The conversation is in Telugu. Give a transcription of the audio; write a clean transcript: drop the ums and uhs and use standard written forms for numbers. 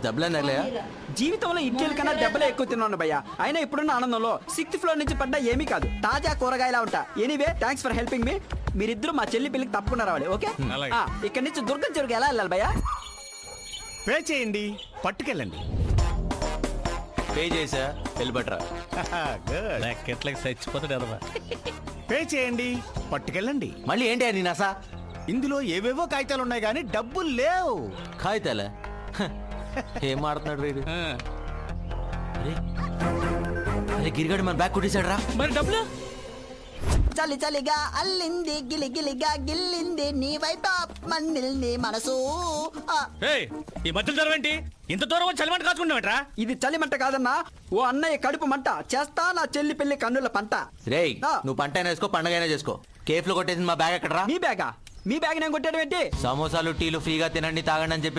దెబ్బలేం తగలయా? జీవితంలో ఇడ్లీల కన్నా దెబ్బలే ఎక్కువ తిన్నాను భయ్యా. అయినా ఇప్పుడున్న ఆనందంలో 6th ఫ్లోర్ నుంచి పడ్డా ఏమీ కాదు, తాజా కూరగాయలా ఉంటా. Anyway thanks for helping me. మీరిద్దరు మా చెల్లి పెళ్లికి తప్పకుండా రావాలి, ఓకే? ఇక్కడ నుంచి దుర్గం చెరువుకి ఎలా వెళ్ళాలి భయ్యా? పే చేయండి, పట్టుకెళ్ళండి. పే చేసా, వెళ్ళిపట్రా. ఎట్లా చచ్చిపోతాడు. పే చేయండి, పట్టుకెళ్ళండి. మళ్ళీ ఏంటి అని నసా? ఇందులో ఏవేవో కాగితాలు ఉన్నాయి కానీ డబ్బులు లేవు. కాగితాలే? ఏం మాడుతున్నాడు వీడు? అరే గిరిగాడు మన బ్యాగ్ కొట్టేశాడు రా. మరి డబ్బులు? చలి చలిగా అల్లింది, గిలి గిలిగా గిల్లింది, నీ వైపు మన్నిల్ని మనసు. ఈ మధ్యలో దూరం ఏంటి? ఇంత దూరం చలిమంట కాచుకుంటావేట్రా? ఇది చలిమంట కాదన్నా, ఓ అన్నయ్య కడుపు మంట. చేస్తా నా చెల్లి పెళ్లి కన్నుల పంట. రేయ్ నువ్వు పంట అయినా వేసుకో, పండగ అయినా చేసుకో. కేఫ్ లో కొట్టేసింది మా బ్యాగ్ ఎక్కడరా? మీ బ్యాగా? మీ బ్యాగ్ నేను కొట్టాడు ఏంటి? సమోసాలు టీలు ఫ్రీగా తినండి తాగండి అని చెప్పి